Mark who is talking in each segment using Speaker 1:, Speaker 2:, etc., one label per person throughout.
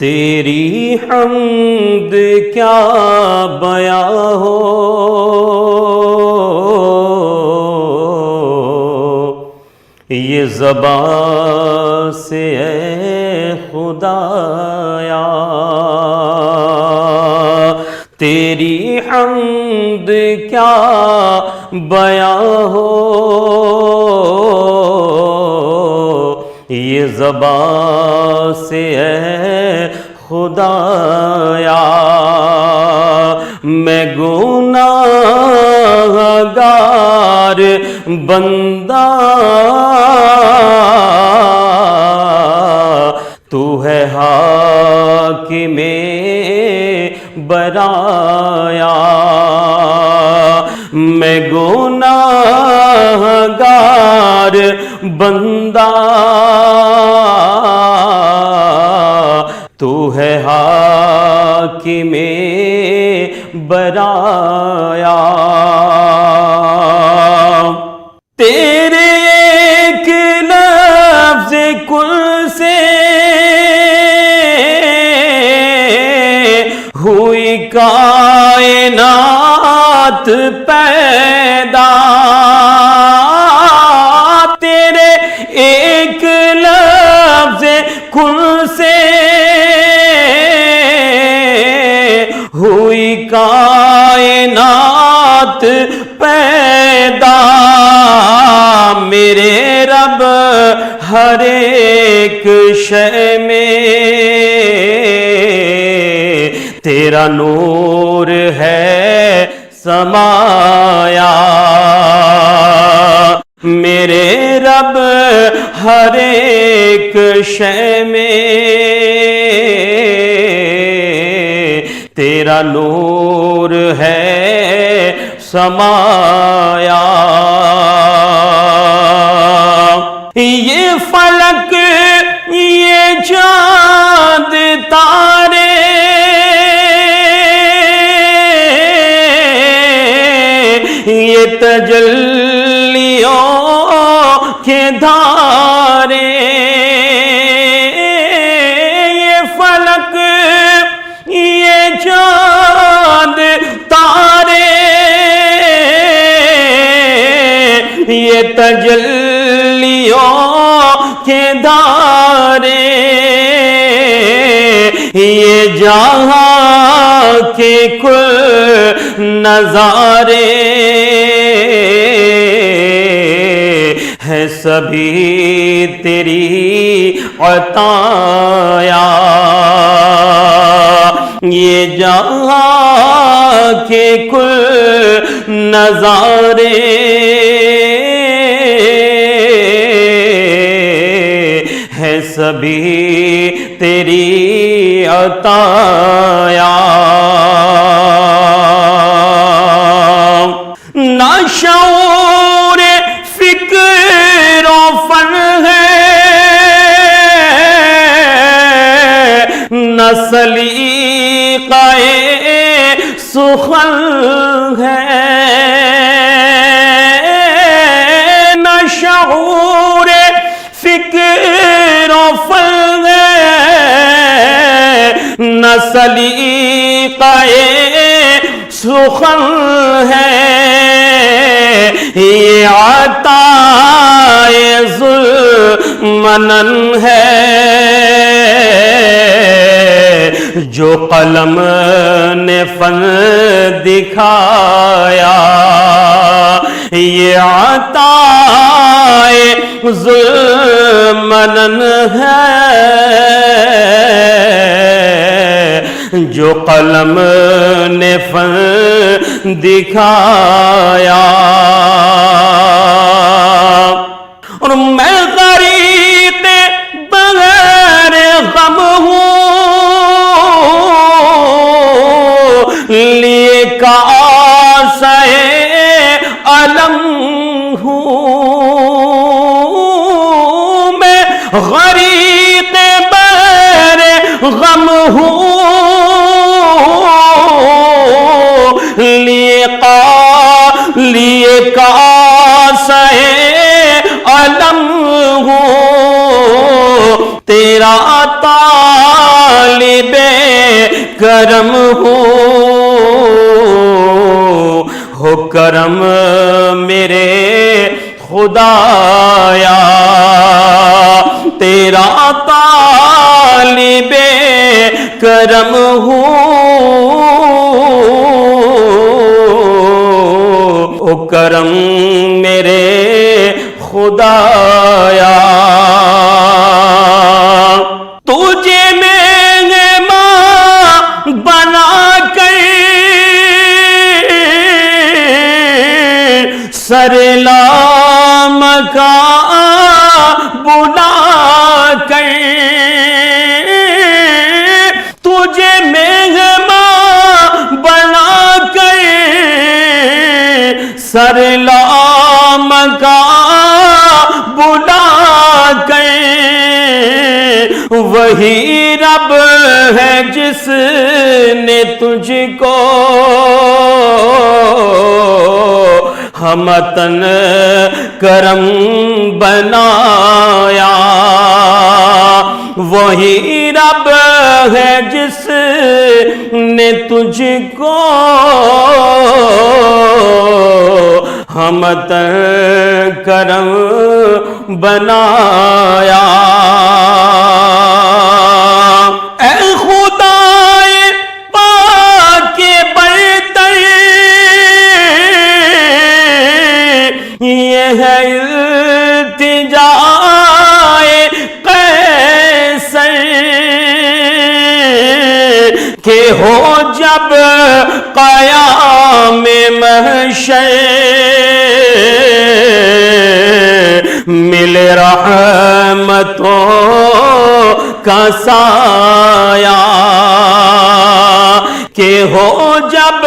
Speaker 1: تیری حمد کیا بیاں ہو، یہ زبان سے اے خدایا، تیری حمد کیا بیاں ہو، یہ زبان سے اے خدایا، میں گناہ گار بندہ، تو ہے حاکم برایا، میں گناہ گار بندہ، تو ہے حاکم برایا، تیرے ایک لفظ کل سے ہوئی کائنات پیدا، تیرے ایک لفظ کل سے ہوئی کائنات پیدا، میرے رب ہر ایک شے میں تیرا نور ہے سمایا، میرے رب ہر ایک شے میں تیرا نور ہے سمایا، یہ فلک یہ چاند تارے یہ تجلیوں کے دھارے، یہ فلک یہ چاند تارے یہ تجلیوں کے دھارے، یہ جہاں کے کل نظارے ہے سبھی تیری عطایا، یہ جہاں کے کل نظارے ہے سبھی تیری عطایا، نہ شعور فکر و فن ہے، نہ سلیقہ سخن ہے، نہ شعور فکر و فن ہے، نہ سلیقہ سخن ہے، یہ عطائے ذوالمنن ہے، جو قلم نے فن دکھایا، یہ عطائے ذوالمنن ہے، جو قلم نے فن دکھایا، اور میں غریق بغیر غم ہوں، لیے کاسہ علم ہوں، میں غریق بغیر غم ہوں، لیے کاسہ علم ہوں، تیرا طالب کرم ہو کرم میرے خدایا، تیرا طالب کرم ہو کرم میرے خدایا، تجھے مہمان بنا کر سر لامکاں بلا کر، تجھے مہمان بنا کر سر لامکاں بلا کر، وہی رب ہے جس نے تجھ کو ہمتن کرم بنایا، وہی رب ہے جس نے تجھ کو ہمتن کرم بنایا۔ اے خدائے پاک برتر، یہ ہے التجائے قیصر کہ ہو جب قیام محشر، ملے رحمتوں کا سایہ، کہ ہو جب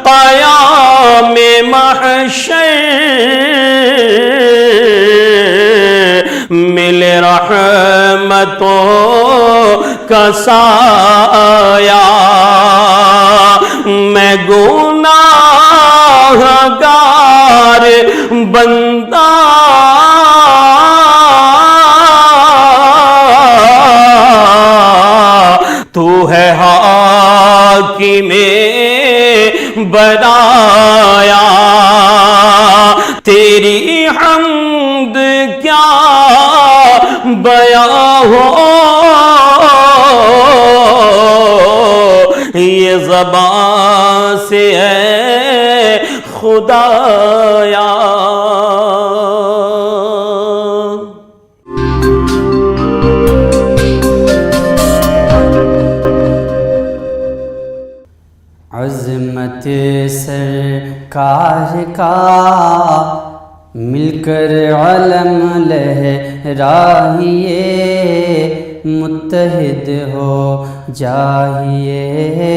Speaker 1: قیام محشر، ملے رحمتوں کا سایہ، میں گناہگار بندہ تو ہے حاکم برایا، تیری حمد کیا بیاں ہو، یہ زبان سے ہے خدایا۔
Speaker 2: عظمت سرکار کا مل کر علم لہرائیے، متحد ہو جائیے،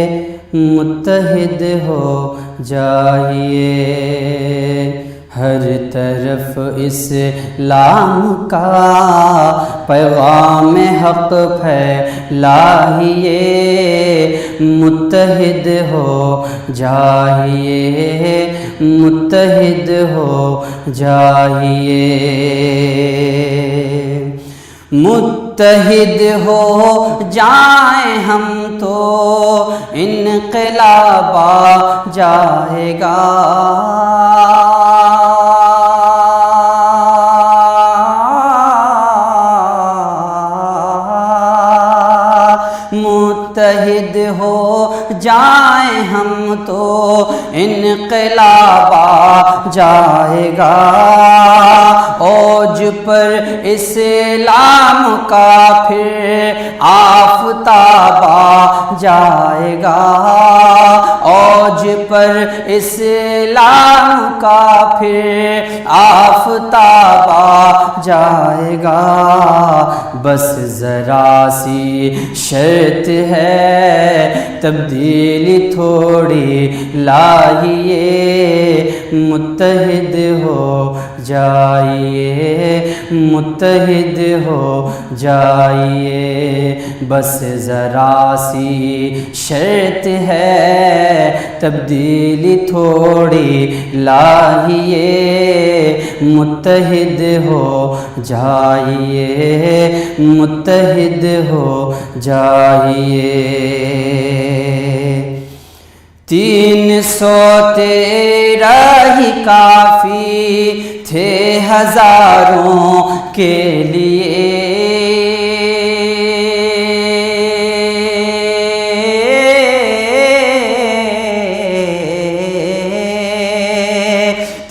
Speaker 2: متحد ہو جائیے، ہر طرف اسلام کا پیغام حق پھیلائیے، متحد ہو جائیے، متحد ہو جائیے، متحد ہو جائیں ہم تو انقلاب آ جائے گا، متحد ہو جائیں ہم تو انقلاب آ جائے گا، اوج پر اسلام کا پھر آفتاب آ جائے گا، اوج پر اسلام کا پھر آفتاب آ جائے گا، بس ذرا سی شرط ہے تبدیلی تھوڑی لائیے، متحد ہو جائیے، متحد ہو جائیے، بس ذرا سی شرط ہے، تبدیلی تھوڑی لائیے، متحد ہو جائیے، متحد ہو جائیے۔ 313 ہی کافی تھے ہزاروں کے لیے،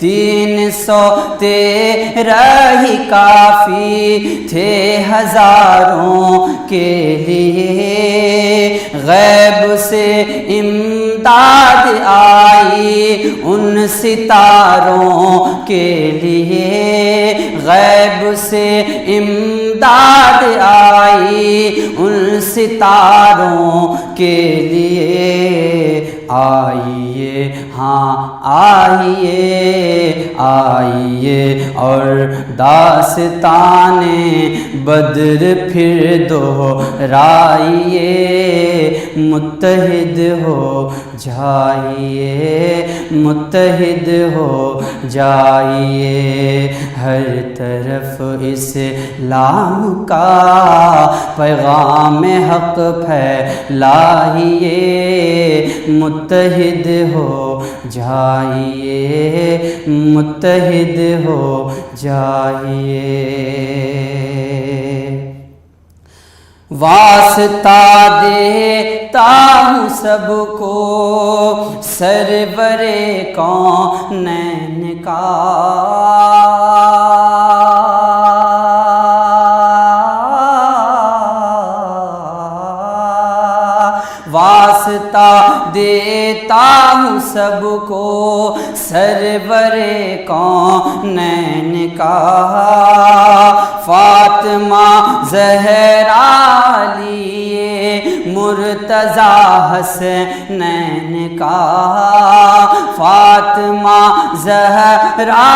Speaker 2: 313 ہی کافی تھے ہزاروں کے لیے، غیب سے امداد آئی ان ستاروں کے لیے، غیب سے امداد آئی ان ستاروں کے لیے، آئیے ہاں آئیے آئیے، اور داستان بدر پھر دہرائیے، متحد ہو جائیے، متحد ہو جائیے، ہر طرف اسلام کا پیغام حق پھیلائیے، متحد ہو جائیے، متحد ہو جائیے۔ واسطہ دیتا ہوں سب کو سرور کونین کا، واسطہ دیتا ہوں سب کو سرور کونین کا، فاطمہ زہرا لیے مرتضیٰ حسنین کا، فاطمہ زہرا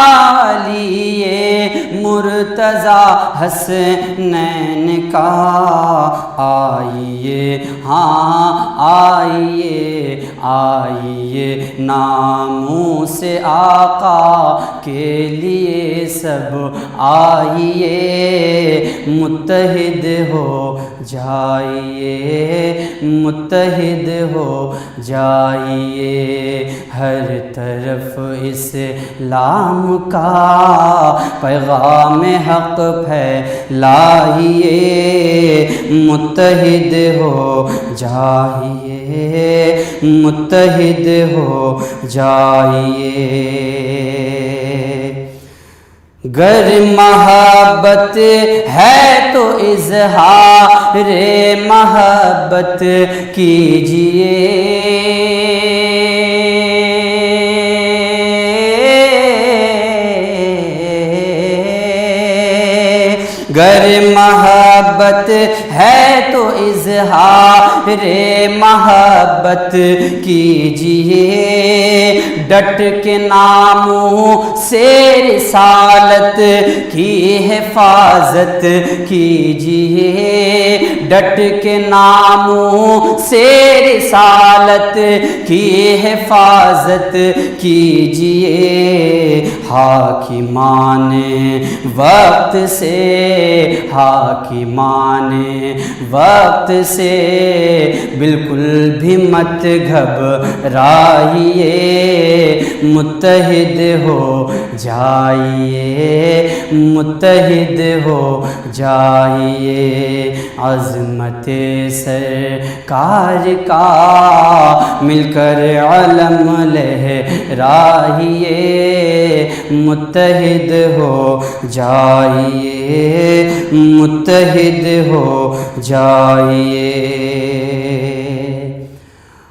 Speaker 2: لیے مرتضیٰ حسنین کا، آئیے ہاں آئیے آئیے، ناموس آقا کے لیے سب آئیے، متحد ہو جائیے، متحد ہو جائیے، ہر طرف اسلام کا پیغام حق پھیلائیے، متحد ہو جائیے، متحد ہو جائیے۔ گر محبت ہے تو اظہار محبت کیجیے، گر محبت ہے تو اظہار محبت کیجیے، ڈٹ کے ناموں سے رسالت کی حفاظت کیجیے، ڈٹ کے ناموں سے رسالت کی حفاظت کیجیے، حاکمان وقت سے، حاکمان وقت سے بالکل بھی مت گھبرائیے، متحد ہو جائیے، متحد ہو جائیے، عظمت سرکار کا مل کر علم لہرائیے، متحد ہو جائیے، متحد ہو جائیے،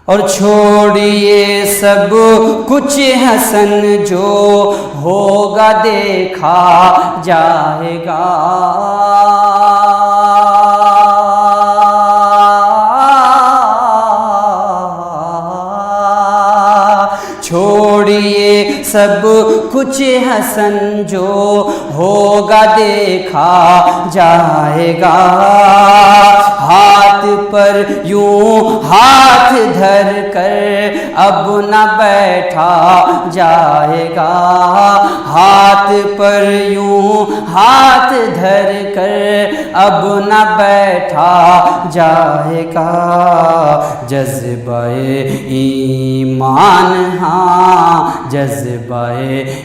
Speaker 2: اور چھوڑیے سب کچھ حسن جو ہوگا دیکھا جائے گا، چھوڑیے سب کچھ کچھ حسن جو ہوگا دیکھا جائے گا، ہاتھ پر یوں ہاتھ دھر کر اب نہ بیٹھا جائے گا، ہاتھ پر یوں ہاتھ دھر کر اب نہ بیٹھا جائے گا، جذبہ ایمان ہاں جذبہ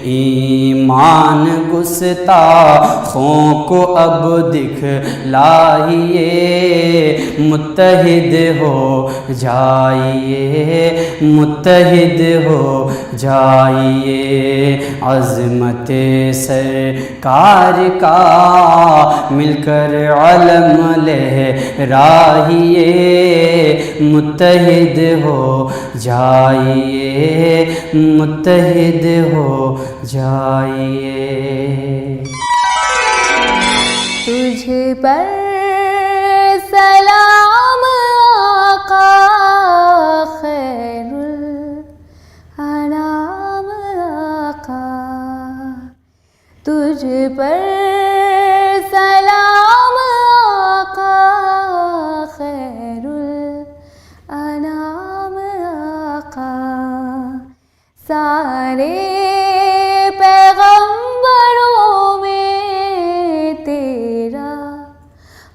Speaker 2: ایمان گستاخوں کو اب دکھلائیے، متحد ہو جائیے، متحد ہو جائیے، عظمت سرکار کا مل کر علم لہرائیے، متحد ہو جائیے، متحد ہو جائیے۔
Speaker 3: تجھ پر سلام آقا خیر الانام آقا، تجھ پر سلام آقا خیر الانام آقا، سارے پیغمبروں میں تیرا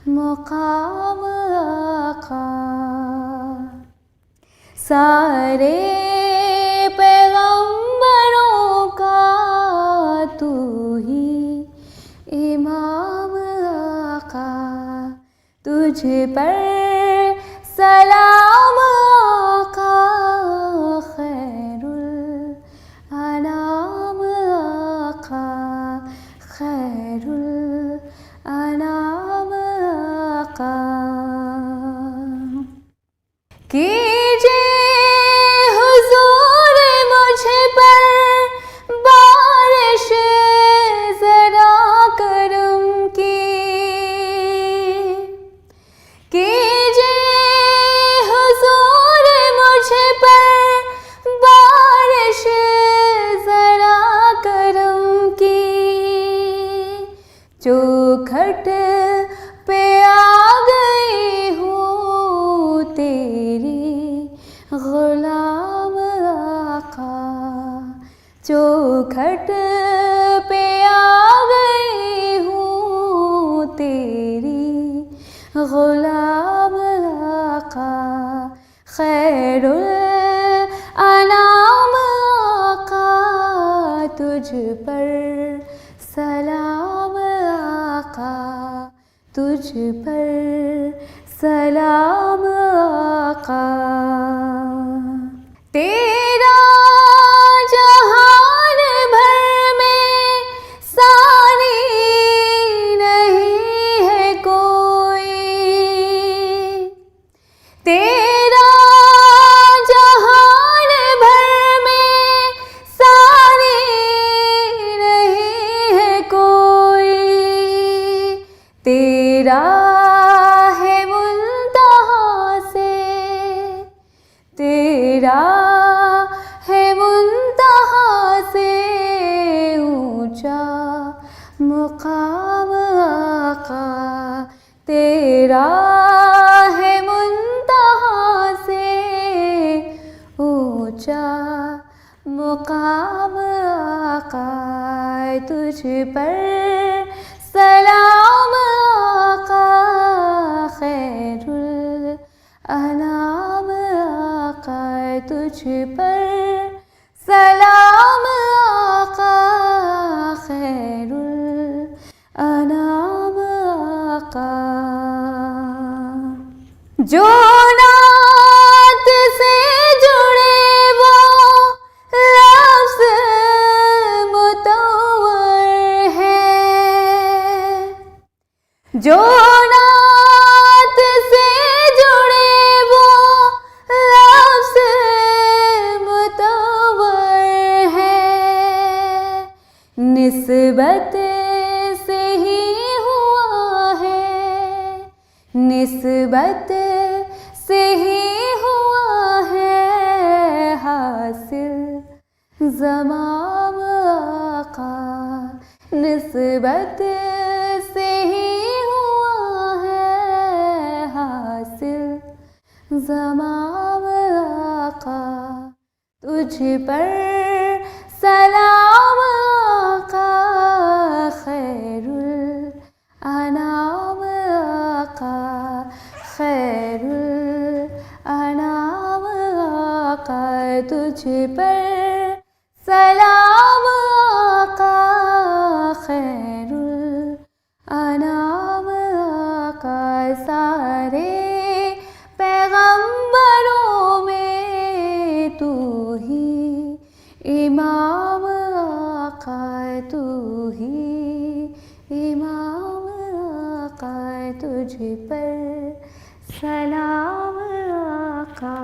Speaker 3: مقام آقا، سارے پیغمبروں کا تو ہی امام آقا، تجھ پر سلام آقا خیر الانام آقا، خیر الانام آقا، کیجئے حضور مجھ پر بارش ذرا کرم کی، کیجئے حضور مجھ پر بارش ذرا کرم کی، چوکھٹ پہ آ گئی ہوں تیری غلام آقا، چوکھٹ پہ آ گئی ہوں تیری غلام آقا، خیر الانام آقا تجھ پر سلام آقا، تجھ پر سلام آقا، تیرا جہان بھر میں ثانی نہیں ہے کوئی، تیرا جہان بھر میں ثانی نہیں ہے کوئی، تیرا ہے منتہا سے، تیرا ہے منتہا سے اونچا مقام آقا، تیرا ہے منتہا سے اونچا مقام آقا، تجھ پر سلام آقا خیر الانام آقا، تجھ پر سلام آقا خیر الانام آقا، جو نعت سے جڑے وہ لفظ مطور ہے، جو نعت سے جڑے وہ لفظ مطور ہے، نسبت سے ہی ہوا ہے، نسبت سے ہی ہوا ہے حاصل زمام نسبت سے ہی ہوا ہے حاصل زمام آقا تجھ پر سلام آقا خیر الانام آقا خیر الانام آقا تجھ پر سلام آقا خیر الانام آقا سارے پیغمبروں میں تو ہی امام آقا تو ہی امام آقا تجھ پر سلام آقا